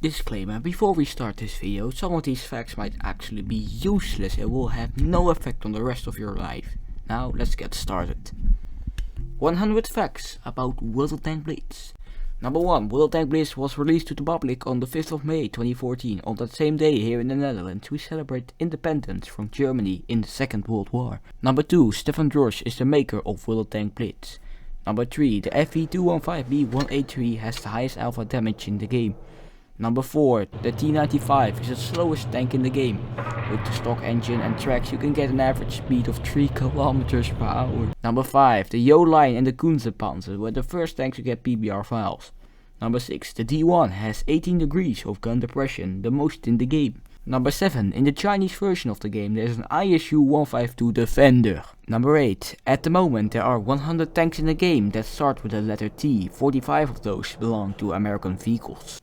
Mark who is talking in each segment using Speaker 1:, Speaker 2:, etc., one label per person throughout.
Speaker 1: Disclaimer, before we start this video, some of these facts might actually be useless and will have no effect on the rest of your life. Now let's get started. 100 facts about World of Tanks Blitz. Number 1. World of Tanks Blitz was released to the public on the 5th of May 2014. On that same day here in the Netherlands we celebrate independence from Germany in the Second World War. Number 2. Stefan George is the maker of World of Tanks Blitz. Number 3. The FV215B183 has the highest alpha damage in the game. Number 4. The T95 is the slowest tank in the game. With the stock engine and tracks you can get an average speed of 3 km per hour. Number 5. The Yo-Line and the Kunzepanzer were the first tanks to get PBR files. Number 6. The D1 has 18 degrees of gun depression, the most in the game. Number 7. In the Chinese version of the game there is an ISU 152 Defender. Number 8. At the moment there are 100 tanks in the game that start with the letter T. 45 of those belong to American vehicles.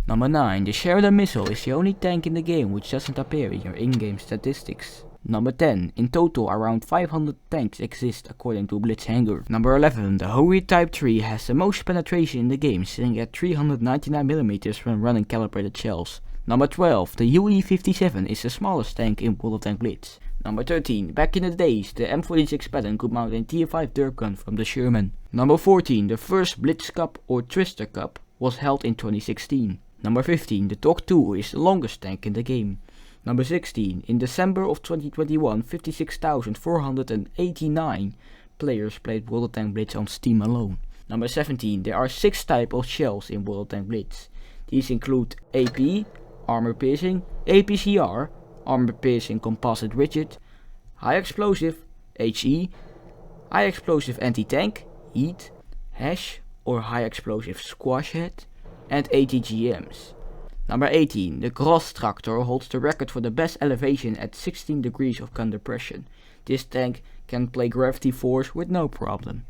Speaker 1: Number 9. The Sheridan missile is the only tank in the game which doesn't appear in your in-game statistics. Number 10. In total around 500 tanks exist according to Blitzhanger. Number 11. The Hori Type 3 has the most penetration in the game, sitting at 399mm when running calibrated shells. Number 12. The UE-57 is the smallest tank in World of Tanks Blitz. Number 13. Back in the days, the M46 Patton could mount a Tier 5 dirt gun from the Sherman. Number 14. The first Blitz Cup or Twister Cup was held in 2016. Number 15. The Dog 2 is the longest tank in the game. Number 16. In December of 2021, 56,489 players played World of Tanks Blitz on Steam alone. Number 17. There are 6 types of shells in World of Tanks Blitz. These include AP, Armor Piercing, APCR, Armor Piercing Composite Rigid, High Explosive, HE, High Explosive Anti-Tank, HEAT, HASH or High Explosive Squash Head, and ATGMs. Number 18. The Gross Tractor holds the record for the best elevation at 16 degrees of gun depression. This tank can play gravity force with no problem.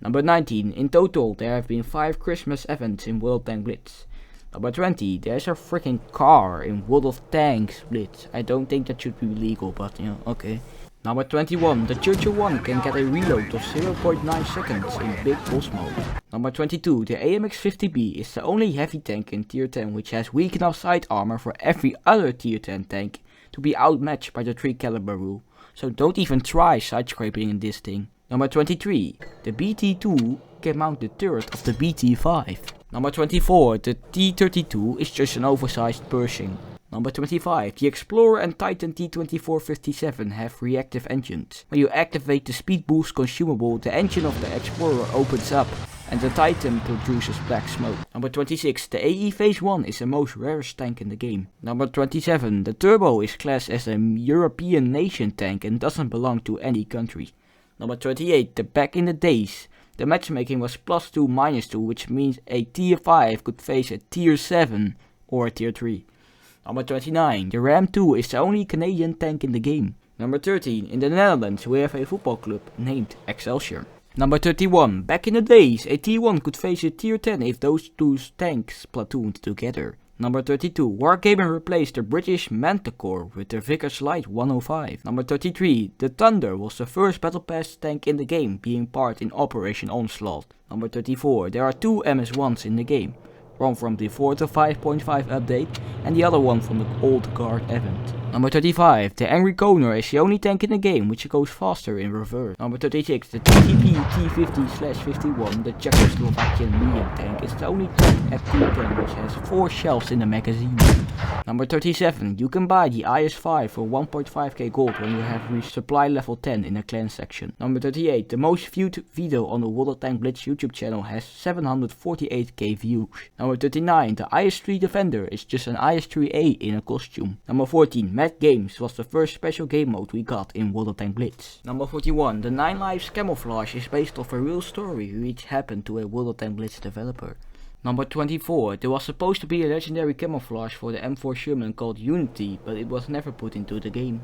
Speaker 1: Number 19. In total there have been 5 Christmas events in World of Tanks Blitz. Number 20. There's a freaking car in World of Tanks Blitz. I don't think that should be legal, but you know, okay. Number 21. The Churchill 1 can get a reload of 0.9 seconds in Big Boss mode. Number 22. The AMX-50B is the only heavy tank in Tier 10 which has weak enough side armor for every other Tier 10 tank to be outmatched by the 3 caliber rule. So don't even try side scraping in this thing. Number 23. The BT-2 can mount the turret of the BT-5. Number 24. The T-32 is just an oversized Pershing. Number 25. The Explorer and Titan T-2457 have reactive engines. When you activate the speed boost consumable, the engine of the Explorer opens up and the Titan produces black smoke. Number 26. The AE Phase 1 is the most rarest tank in the game. Number 27. The Turbo is classed as a European nation tank and doesn't belong to any country. Number 28. The Back in the days, the matchmaking was +2 -2, which means a Tier 5 could face a Tier 7 or a Tier 3. Number 29. The Ram 2 is the only Canadian tank in the game. Number 13. In the Netherlands we have a football club named Excelsior. Number 31. Back in the days a T1 could face a Tier 10 if those two tanks platooned together. Number 32. Wargaming replaced the British Manticore with the Vickers Light 105. Number 33. The Thunder was the first Battle Pass tank in the game, being part in Operation Onslaught. Number 34. There are 2 MS-1s in the game. One from the 4 to 5.5 update and the other one from the Old Guard event. Number 35. The Angry Koner is the only tank in the game which goes faster in reverse. Number 36. The TTP T50/51, the Czechoslovakian medium tank, is the only tank at Tier 10 which has 4 shells in the magazine. Number 37. You can buy the IS-5 for 1.5k gold when you have reached supply level 10 in a clan section. Number 38. The most viewed video on the World of Tanks Blitz YouTube channel has 748k views. Number 39. The IS-3 Defender is just an IS-3A in a costume. Number 14. Mad Games was the first special game mode we got in World of Tanks Blitz. Number 41. The 9 Lives Camouflage is based off a real story which happened to a World of Tanks Blitz developer. Number 24. There was supposed to be a legendary camouflage for the M4 Sherman called Unity, but it was never put into the game.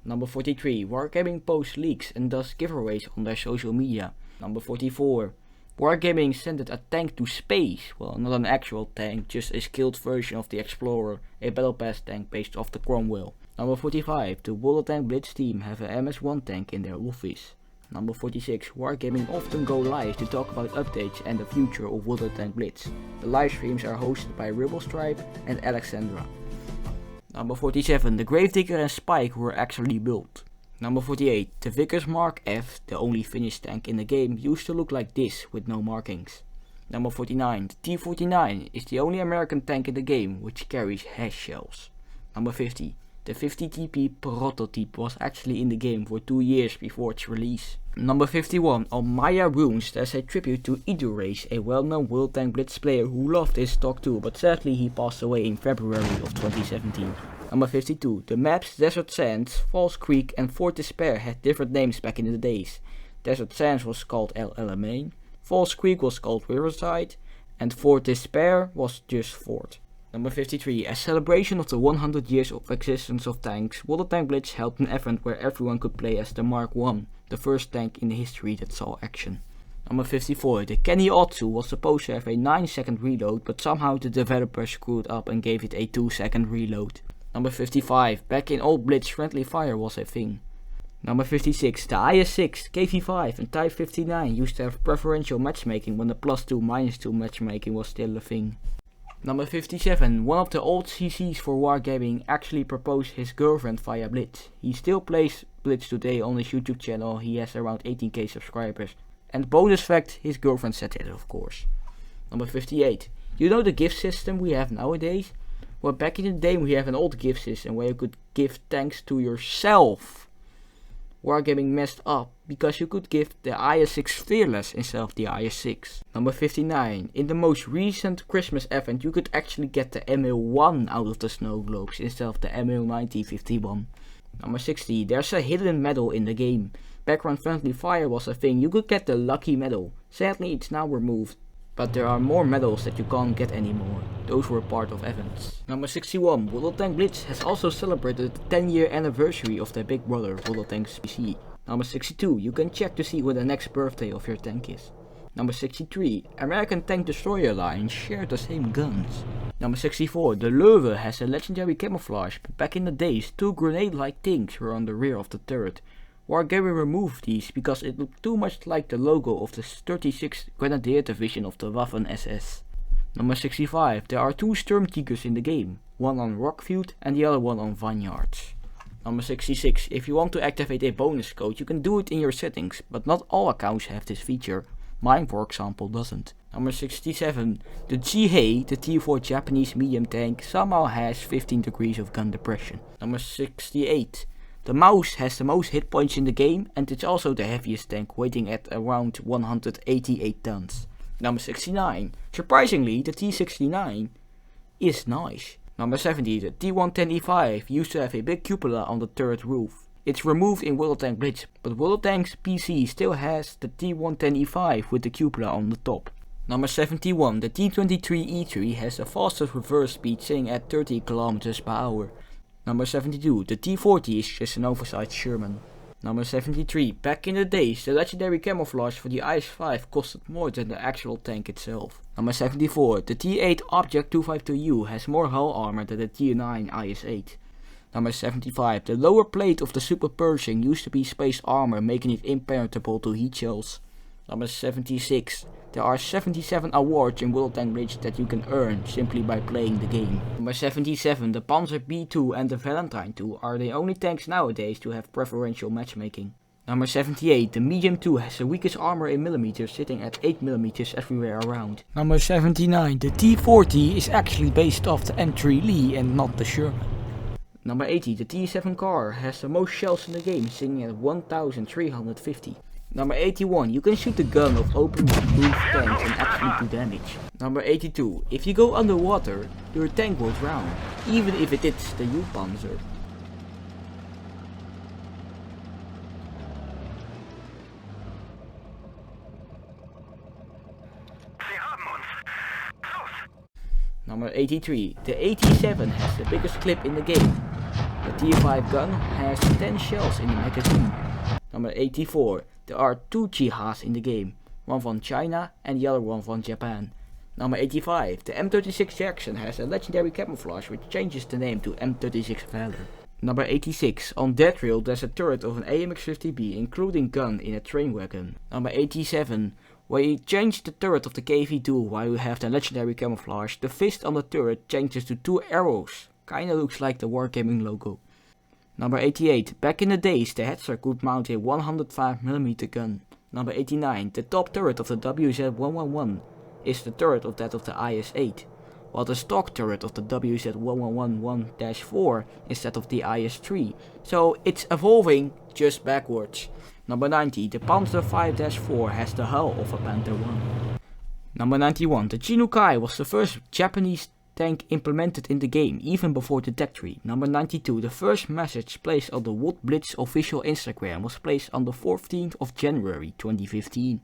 Speaker 1: Number 43. Wargaming posts leaks and does giveaways on their social media. Number 44. Wargaming sent a tank to space. Well, not an actual tank, just a skilled version of the Explorer, a Battle Pass tank based off the Cromwell. Number 45. The World of Tanks Blitz team have a MS-1 tank in their office. Number 46. Wargaming often go live to talk about updates and the future of World of Tanks Blitz. The live streams are hosted by Ribblestripe and Alexandra. Number 47. The Gravedigger and Spike were actually built. Number 48. The Vickers Mark F, the only Finnish tank in the game, used to look like this with no markings. Number 49. The T-49 is the only American tank in the game which carries hash shells. Number 50. The 50 TP prototype was actually in the game for 2 years before its release. Number 51. On Maya Runes there's a tribute to Idurace, a well-known World Tanks Blitz player who loved his stock too, but sadly he passed away in February of 2017. Number 52. The maps Desert Sands, False Creek and Fort Despair had different names back in the days. Desert Sands was called El Alamein, False Creek was called Riverside, and Fort Despair was just Fort. Number 53. As celebration of the 100 years of existence of tanks, World of Tanks Blitz held an event where everyone could play as the Mark I, the first tank in history that saw action. Number 54. The Kenny Otsu was supposed to have a 9-second reload, but somehow the developer screwed up and gave it a 2-second reload. Number 55. Back in old Blitz, friendly fire was a thing. Number 56. The IS-6, KV-5 and Type 59 used to have preferential matchmaking when the +2 -2 matchmaking was still a thing. Number 57. One of the old CCs for Wargaming actually proposed his girlfriend via Blitz. He still plays Blitz today on his YouTube channel, he has around 18k subscribers. And bonus fact, his girlfriend said it of course. Number 58. You know the gift system we have nowadays? Well, back in the day we have an old gift system where you could give tanks to yourself. Wargaming messed up because you could give the IS-6 Fearless instead of the IS-6. Number 59. In the most recent Christmas event you could actually get the ML1 out of the snow globes instead of the ML9051. Number 60. There's a hidden medal in the game. Background friendly fire was a thing, you could get the lucky medal. Sadly it's now removed. But there are more medals that you can't get anymore. Those were part of events. Number 61. World of Tanks Blitz has also celebrated the 10-year anniversary of their big brother, World of Tanks PC. Number 62. You can check to see when the next birthday of your tank is. Number 63. American Tank Destroyer lines share the same guns. Number 64. The Löwe has a legendary camouflage, but back in the days 2 grenade-like things were on the rear of the turret. Wargaming removed these because it looked too much like the logo of the 36th Grenadier Division of the Waffen-SS. Number 65. There are 2 Sturmtigers in the game, one on Rockfield and the other one on Vineyards. Number 66. If you want to activate a bonus code, you can do it in your settings, but not all accounts have this feature. Mine, for example, doesn't. Number 67. The Jihei, the Tier 4 Japanese medium tank, somehow has 15 degrees of gun depression. Number 68. The Mouse has the most hit points in the game and it's also the heaviest tank, weighing at around 188 tons. Number 69. Surprisingly, the T69 is nice. Number 70. The T110E5 used to have a big cupola on the turret roof. It's removed in World of Tanks Blitz, but World of Tanks PC still has the T110E5 with the cupola on the top. Number 71. The T23E3 has the fastest reverse speed, sitting at 30 km per hour. Number 72. The T40 is just an oversized Sherman. Number 73. Back in the days, the legendary camouflage for the IS-5 costed more than the actual tank itself. Number 74. The T8 Object 252U has more hull armor than the T9 IS-8. Number 75. The lower plate of the Super Pershing used to be space armor, making it impenetrable to heat shells. Number 76. There are 77 awards in World of Tanks Blitz that you can earn simply by playing the game. Number 77. The Panzer B2 and the Valentine 2 are the only tanks nowadays to have preferential matchmaking. Number 78. The Medium 2 has the weakest armor in millimeters, sitting at 8 millimeters everywhere around. Number 79. The T40 is actually based off the M3 Lee and not the Sherman. Number 80. The T7 car has the most shells in the game, sitting at 1350. Number 81. You can shoot the gun of open roof tanks and actually do damage. Number 82. If you go underwater, your tank will drown, even if it hits the U-Panzer. Number 83. The 87 has the biggest clip in the game. The Tier 5 gun has 10 shells in the magazine. Number 84. There are 2 Jihas in the game, one from China and the other one from Japan. Number 85. The M36 Jackson has a legendary camouflage which changes the name to M36 Valor. Number 86. On that rail there's a turret of an AMX-50B including gun in a train wagon. Number 87. When you change the turret of the KV-2 while you have the legendary camouflage, the fist on the turret changes to 2 arrows. Kinda looks like the Wargaming logo. Number 88. Back in the days the Hetzer could mount a 105mm gun. Number 89. The top turret of the WZ-111 is the turret of that of the IS-8, while the stock turret of the WZ-1111-4 is that of the IS-3. So it's evolving just backwards. Number 90. The Panzer 5-4 has the hull of a Panther 1. Number 91. The Chinukai was the first Japanese tank implemented in the game, even before the Tech Tree. Number 92. The first message placed on the World Blitz official Instagram was placed on the 14th of January 2015.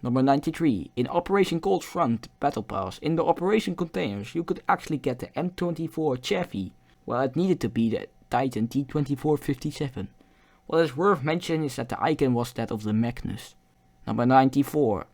Speaker 1: Number 93. In Operation Cold Front Battle Pass, in the operation containers, you could actually get the M24 Chevy, while it needed to be the Titan T2457. What is worth mentioning is that the icon was that of the Magnus. Number 94.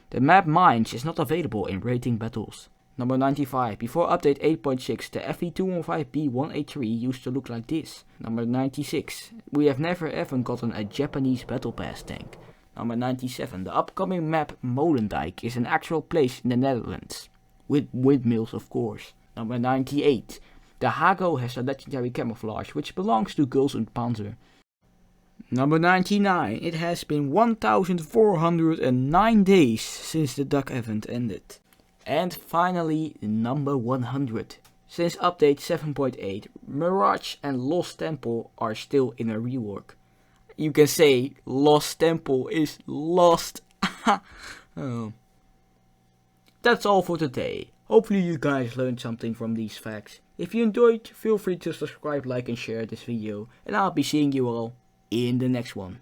Speaker 1: The map Mines is not available in rating battles. Number 95. Before update 8.6, the FE215B183 used to look like this. Number 96. We have never ever gotten a Japanese Battle Pass tank. Number 97. The upcoming map Molendijk is an actual place in the Netherlands. With windmills, of course. Number 98. The Hago has a legendary camouflage which belongs to Girls und Panzer. Number 99. It has been 1409 days since the Duck event ended. And finally, number 100. Since update 7.8, Mirage and Lost Temple are still in a rework. You can say Lost Temple is lost. Oh. That's all for today. Hopefully you guys learned something from these facts. If you enjoyed, feel free to subscribe, like and share this video. And I'll be seeing you all in the next one.